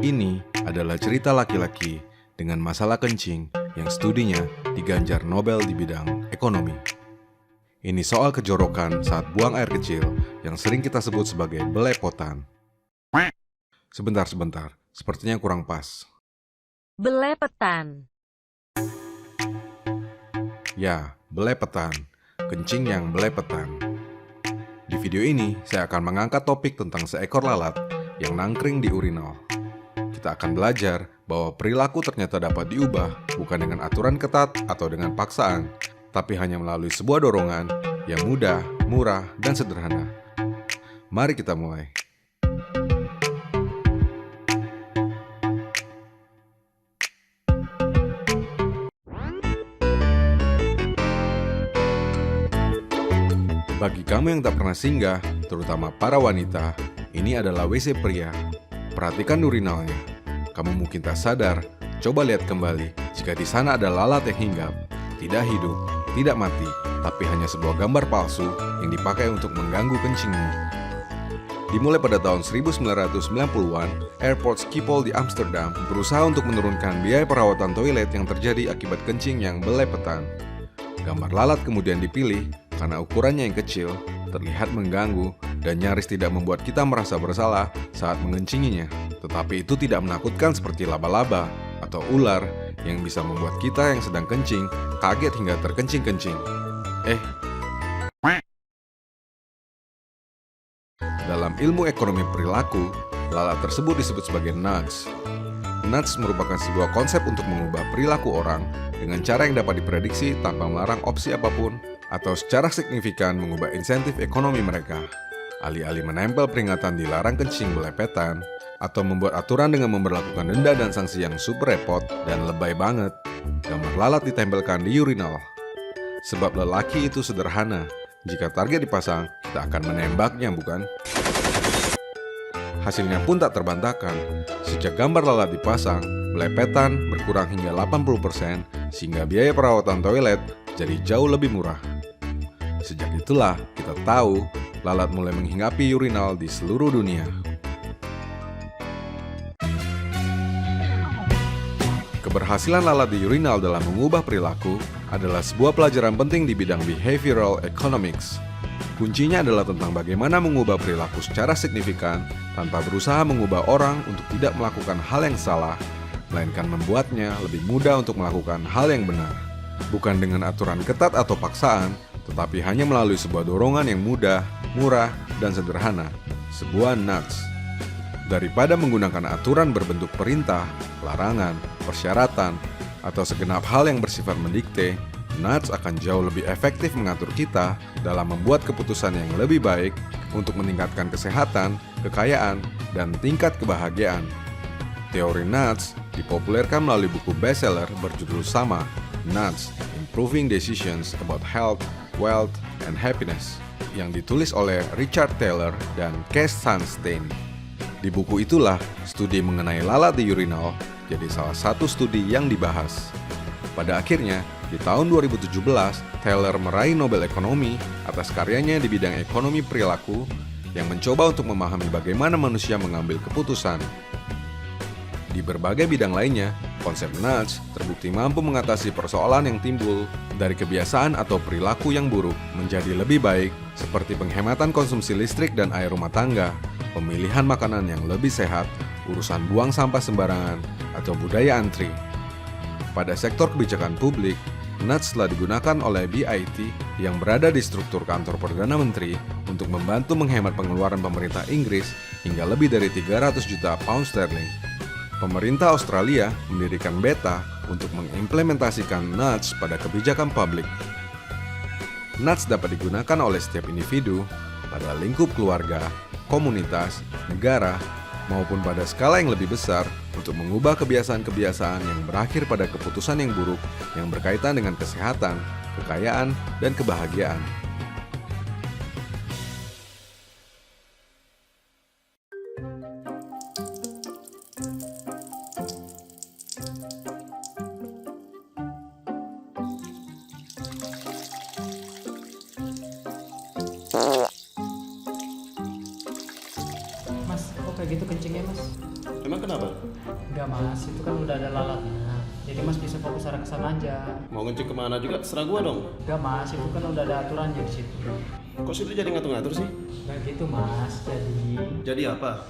Ini adalah cerita laki-laki dengan masalah kencing yang studinya diganjar Nobel di bidang ekonomi. Ini soal kejorokan saat buang air kecil yang sering kita sebut sebagai belepotan. Sebentar, sepertinya kurang pas. Belepetan. Ya, belepetan. Kencing yang belepetan. Di video ini, saya akan mengangkat topik tentang seekor lalat yang nangkring di urinal. Kita akan belajar bahwa perilaku ternyata dapat diubah bukan dengan aturan ketat atau dengan paksaan, tapi hanya melalui sebuah dorongan yang mudah, murah, dan sederhana. Mari kita mulai. Bagi kamu yang tak pernah singgah, terutama para wanita, ini adalah WC pria. Perhatikan urinalnya. Kamu mungkin tak sadar, coba lihat kembali jika di sana ada lalat yang hinggap. Tidak hidup, tidak mati, tapi hanya sebuah gambar palsu yang dipakai untuk mengganggu kencingmu. Dimulai pada tahun 1990-an, Airport Schiphol di Amsterdam berusaha untuk menurunkan biaya perawatan toilet yang terjadi akibat kencing yang belepetan. Gambar lalat kemudian dipilih karena ukurannya yang kecil, terlihat mengganggu, dan nyaris tidak membuat kita merasa bersalah saat mengencinginya. Tetapi itu tidak menakutkan seperti laba-laba atau ular yang bisa membuat kita yang sedang kencing kaget hingga terkencing-kencing. Dalam ilmu ekonomi perilaku, lalat tersebut disebut sebagai nudge. Nudge merupakan sebuah konsep untuk mengubah perilaku orang dengan cara yang dapat diprediksi tanpa melarang opsi apapun atau secara signifikan mengubah insentif ekonomi mereka. Alih-alih menempel peringatan dilarang kencing belepetan atau membuat aturan dengan memberlakukan denda dan sanksi yang super repot dan lebay banget, gambar lalat ditempelkan di urinal. Sebab lelaki itu sederhana, jika target dipasang, kita akan menembaknya, bukan? Hasilnya pun tak terbantahkan. Sejak gambar lalat dipasang, belepetan berkurang hingga 80%, sehingga biaya perawatan toilet jadi jauh lebih murah. Sejak itulah kita tahu lalat mulai menghinggapi urinal di seluruh dunia. Keberhasilan lalat di urinal dalam mengubah perilaku adalah sebuah pelajaran penting di bidang behavioral economics. Kuncinya adalah tentang bagaimana mengubah perilaku secara signifikan tanpa berusaha mengubah orang untuk tidak melakukan hal yang salah, melainkan membuatnya lebih mudah untuk melakukan hal yang benar. Bukan dengan aturan ketat atau paksaan, tetapi hanya melalui sebuah dorongan yang mudah, murah, dan sederhana, sebuah nudge. Daripada menggunakan aturan berbentuk perintah, larangan, persyaratan, atau segenap hal yang bersifat mendikte, nudge akan jauh lebih efektif mengatur kita dalam membuat keputusan yang lebih baik untuk meningkatkan kesehatan, kekayaan, dan tingkat kebahagiaan. Teori nudge dipopulerkan melalui buku bestseller berjudul sama, Nudge: Improving Decisions About Health, Wealth, and Happiness, yang ditulis oleh Richard Thaler dan Cass Sunstein. Di buku itulah, studi mengenai lalat di urinal jadi salah satu studi yang dibahas. Pada akhirnya, di tahun 2017, Thaler meraih Nobel Ekonomi atas karyanya di bidang ekonomi perilaku yang mencoba untuk memahami bagaimana manusia mengambil keputusan. Di berbagai bidang lainnya, konsep nudge terbukti mampu mengatasi persoalan yang timbul dari kebiasaan atau perilaku yang buruk menjadi lebih baik, seperti penghematan konsumsi listrik dan air rumah tangga, pemilihan makanan yang lebih sehat, urusan buang sampah sembarangan, atau budaya antri. Pada sektor kebijakan publik, nudge telah digunakan oleh BIT yang berada di struktur kantor Perdana Menteri untuk membantu menghemat pengeluaran pemerintah Inggris hingga lebih dari 300 juta pound sterling. Pemerintah Australia mendirikan Beta untuk mengimplementasikan nudge pada kebijakan publik. Nudge dapat digunakan oleh setiap individu pada lingkup keluarga, komunitas, negara, maupun pada skala yang lebih besar untuk mengubah kebiasaan-kebiasaan yang berakhir pada keputusan yang buruk yang berkaitan dengan kesehatan, kekayaan, dan kebahagiaan. kayak gitu kencingnya mas. Emang kenapa? Enggak mas, itu kan udah ada lalatnya. Jadi mas bisa fokus arah kesana aja. Mau ngencing kemana juga terserah gua dong. Enggak mas, itu kan udah ada aturannya di situ. Kok situ jadi ngatur-ngatur sih? Enggak gitu mas, jadi Jadi apa?